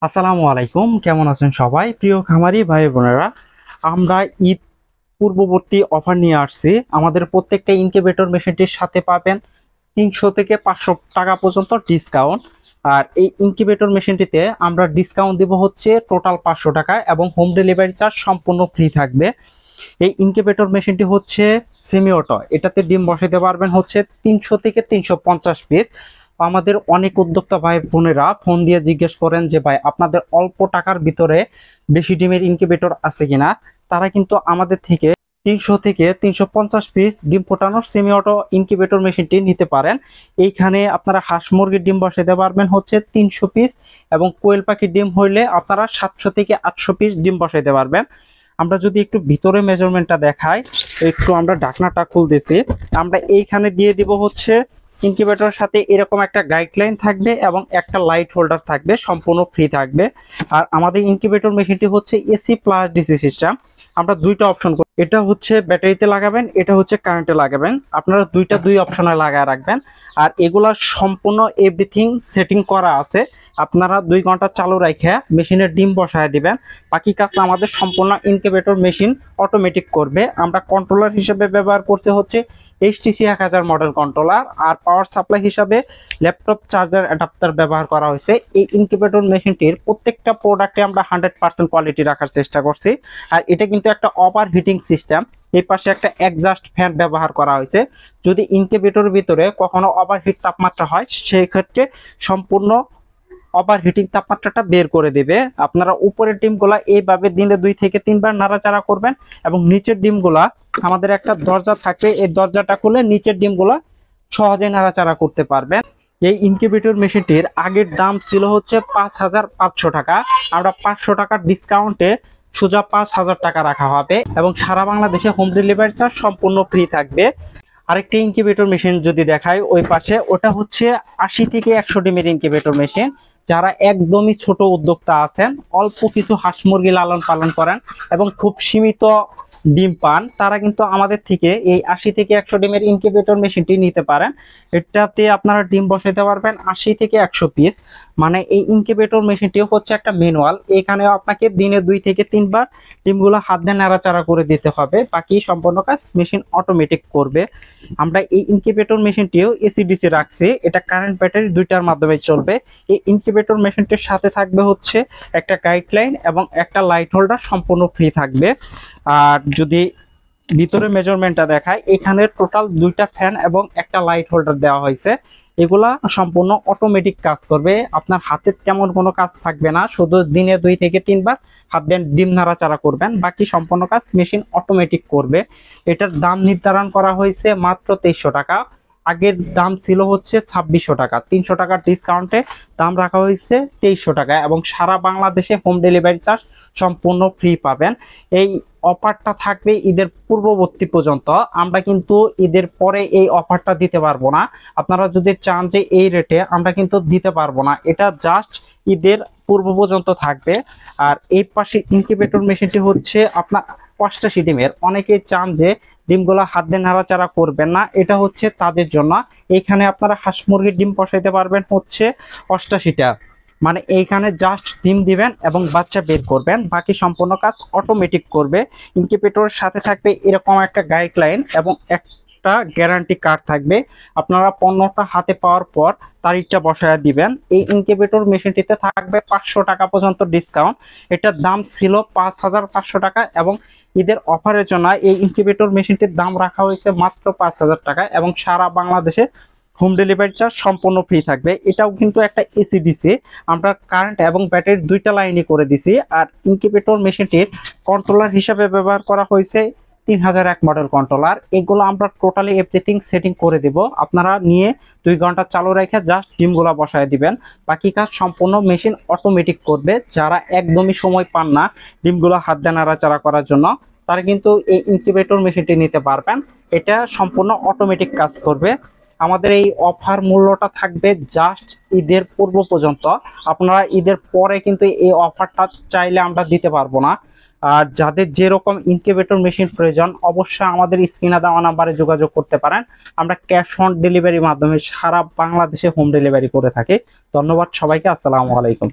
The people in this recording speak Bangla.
আসসালামু আলাইকুম, কেমন আছেন সবাই? প্রিয় খামারি ভাই বোনেরা, আমরা ঈদ পূর্ববর্তী অফার নিয়ে আসছি। আমাদের প্রত্যেকটা ইনকিউবেটর মেশিনটির সাথে পাবেন 300 থেকে 500 টাকা পর্যন্ত ডিসকাউন্ট। আর এই ইনকিউবেটর মেশিনটিতে আমরা ডিসকাউন্ট দেব হচ্ছে টোটাল 500 টাকা এবং হোম ডেলিভারি চার্জ সম্পূর্ণ ফ্রি থাকবে। এই ইনকিউবেটর মেশিনটি হচ্ছে সেমি অটো, এটাতে ডিম বসাতে পারবেন হচ্ছে 300 থেকে 350 পিস। আমাদের অনেক উদ্যোক্তা ভাই বোনেরা ফোন দিয়ে জিজ্ঞেস করেন যে ভাই আপনাদের অল্প টাকার ভিতরে বেশি ডিমের ইনকিউবেটর আছে কিনা। তারা কিন্তু আমাদের থেকে 300 থেকে 350 পিস ডিম ফোটানোর সেমি অটো ইনকিউবেটর মেশিনটি নিতে পারেন। এইখানে আপনারা হাঁস মুরগির ডিম বসাতে পারবেন হচ্ছে 300 পিস, এবং কোয়েল পাখির ডিম হইলে আপনারা 700 থেকে 800 পিস ডিম বসাইতে পারবেন। আমরা যদি একটু ভিতরে মেজারমেন্টটা দেখাই, একটু আমরা ঢাকনাটা খুলতেছি। আমরা এইখানে দিয়ে দিব হচ্ছে ইনকিউবেটরের সাথে এরকম একটা গাইডলাইন থাকবে এবং একটা লাইট হোল্ডার থাকবে, সম্পূর্ণ ফ্রি থাকবে। আর আমাদের ইনকিউবেটর মেশিনটি হচ্ছে এসি প্লাস ডিসি সিস্টেম। আমরা দুইটা অপশন করি, এটা হচ্ছে ব্যাটারিতে লাগাবেন, এটা হচ্ছে কারেন্টে লাগাবেন। আপনারা দুই অপশনে লাগায় রাখবেন। আর এগুলা সম্পূর্ণ এভরিথিং সেটিং করা আছে। আপনারা 2 ঘন্টা চালু রেখে মেশিনের ডিম বসায় দিবেন। বাকি কাজ আমাদের সম্পূর্ণ ইনকিউবেটর মেশিন অটোমেটিক করবে। আমরা কন্ট্রোলার হিসেবে ব্যবহার করছে হচ্ছে এইচটিসি 1000 মডেল কন্ট্রোলার, আর পাওয়ার সাপ্লাই হিসাবে ল্যাপটপ চার্জার অ্যাডাপ্টার ব্যবহার করা হয়েছে। এই ইনকিউবেটর মেশিনটির প্রত্যেকটা প্রোডাক্টে আমরা 100% কোয়ালিটি রাখার চেষ্টা করছি। আর এটা কিন্তু একটা ওভার হিটিং সিস্টেম। এই পাশে একটা এক্সস্ট ফ্যান ব্যবহার করা হয়েছে। যদি ইনকিউবেটরের ভিতরে কখনো ওভারহিট তাপমাত্রা হয়, সেই ক্ষেত্রে সম্পূর্ণ ওভার হিটিং তাপমাত্রাটা বের করে দেবে। আপনারা উপরের ডিমগুলা এইভাবে দিনে 2 থেকে 3 বার নাড়াচাড়া করবেন, এবং নিচের ডিমগুলা আমাদের একটা দরজা থাকবে, এই দরজাটা খুলে নিচের ডিমগুলা সহজে নাড়াচাড়া করতে পারবেন। এই ইনকিউবেটর মেশিনটির আগের দাম ছিল হচ্ছে 5500 টাকা। আমরা 500 টাকার ডিসকাউন্টে সোজা 5000 টাকা রাখা হবে, এবং সারা বাংলাদেশে হোম ডেলিভারি চার্জ সম্পূর্ণ ফ্রি থাকবে। আরেকটি ইনকিউবেটর মেশিন যদি দেখাই ওই পাশে, ওটা হচ্ছে 80 থেকে 100 ডিমের ইনকিউবেটর মেশিন। যারা একদমই ছোট উদ্যোক্তা আছেন, অল্প কিছু হাঁস মুরগি লালন পালন করেন এবং খুব সীমিত ডিম পান, তারা কিন্তু আমাদের থেকে এই 80 থেকে 100 ডিমের ইনকিউবেটর মেশিনটি নিতে পারেন। এটাতে আপনারা ডিম বসাতে পারবেন 80 থেকে 100 পিস। মানে এই ইনকিউবেটর মেশিনটিও হচ্ছে একটা ম্যানুয়াল। এখানে আপনাকে দিনে 2 থেকে 3 বার ডিমগুলো হাত দিয়ে নাড়াচাড়া করে দিতে হবে, বাকি সম্পূর্ণ কাজ মেশিন অটোমেটিক করবে। আমরা এই ইনকিউবেটর মেশিনটিও এসিডিসি রাখছি, এটা কারেন্ট ব্যাটারি দুইটার মাধ্যমে চলবে। এই ইনকিউবেটর মেশিনটির সাথে থাকবে হচ্ছে একটা গাইডলাইন এবং একটা লাইট হোল্ডার, সম্পূর্ণ ফ্রি থাকবে। আর যদি ভিতরে মেজারমেন্টটা দেখায়, এখানে টোটাল 2টা ফ্যান এবং একটা লাইট হোল্ডার দেওয়া হয়েছে। এগুলা সম্পূর্ণ অটোমেটিক কাজ করবে, আপনার হাতের তেমন কোনো কাজ থাকবে না। শুধু দিনে 2 থেকে 3 বার হাত দিয়ে ডিম নাড়াচাড়া করবেন, বাকি সম্পূর্ণ কাজ মেশিন অটোমেটিক করবে। এটার দাম নির্ধারণ করা হয়েছে মাত্র 2300 টাকা। আগের দাম ছিল হচ্ছে 2600 টাকা। 300 টাকার ডিসকাউন্টে দাম রাখা হয়েছে 2300 টাকা, এবং সারা বাংলাদেশে হোম ডেলিভারি চার্জ সম্পূর্ণ ফ্রি পাবেন। এই অফারটা থাকবে ঈদের পূর্ববর্তী পর্যন্ত। আমরা কিন্তু ঈদের পরে এই অফারটা দিতে পারবো না। আপনারা যদি চান যে এই রেটে, আমরা কিন্তু দিতে পারবো না। এটা জাস্ট ঈদের পূর্ব পর্যন্ত থাকবে। আর এই পাশে ইনকিউবেটর মেশিনটি হচ্ছে আপনার 85 ডিমের। অনেকে চান যে ডিমগুলো হাত দিয়ে নাড়াচাড়া করবেন না, এটা হচ্ছে তাদের জন্য। এইখানে আপনারা হাঁস মুরগির ডিম বসাইতে পারবেন হচ্ছে 88টা। মানে এইখানে জাস্ট ডিম দিবেন এবং বাচ্চা বের করবেন, বাকি সম্পূর্ণ কাজ অটোমেটিক করবে। ইনকিউবেটরের সাথে থাকবে এরকম একটা গাইডলাইন এবং একটা গ্যারান্টি কার্ড থাকবে। আপনারা পণ্যটা হাতে পাওয়ার পর তারিখটা বসায় দিবেন। এই ইনকিউবেটর মেশিনটিতে থাকবে 500 টাকা পর্যন্ত ডিসকাউন্ট। এটার দাম ছিল 5500 টাকা, এবং ঈদের অফারের জন্য এই ইনকিউবেটর মেশিনটির দাম রাখা হয়েছে মাত্র 5000 টাকা, এবং সারা বাংলাদেশে হোম ডেলিভারি চার্জ সম্পূর্ণ ফ্রি থাকবে। এটাও কিন্তু একটা এসিডিসি, আমরা কারেন্ট এবং ব্যাটারি দুইটা লাইনই করে দিছি। আর ইনকিউবেটর মেশিনটির কন্ট্রোলার হিসাবে ব্যবহার করা হয়েছে 3001 মডেল কন্ট্রোলার। এগুলো আমরা টোটালি এভরিথিং সেটিং করে দিব। আপনারা নিয়ে 2 ঘন্টা চালু রেখে জাস্ট ডিমগুলা বসায় দিবেন, বাকি কাজ সম্পূর্ণ মেশিন অটোমেটিক করবে। যারা একদমই সময় পান না ডিমগুলো হাত দিয়ে নাড়াচাড়া করার জন্য, তারা কিন্তু এই ইনকিউবেটর মেশিনটি নিতে পারবেন। এটা সম্পূর্ণ অটোমেটিক কাজ করবে। আমাদের এই অফার মূল্যটা থাকবে জাস্ট ঈদের পূর্ব পর্যন্ত। আপনারা ঈদের পরে কিন্তু এই অফারটা চাইলে আমরা দিতে পারবো না। আর যাদের যেরকম ইনকিউবেটর মেশিন প্রয়োজন, অবশ্যই আমাদের স্ক্রিনে দেওয়া নাম্বারে যোগাযোগ করতে পারেন। আমরা ক্যাশ অন ডেলিভারির মাধ্যমে সারা বাংলাদেশে হোম ডেলিভারি করে থাকি। ধন্যবাদ সবাইকে, আসসালামু আলাইকুম।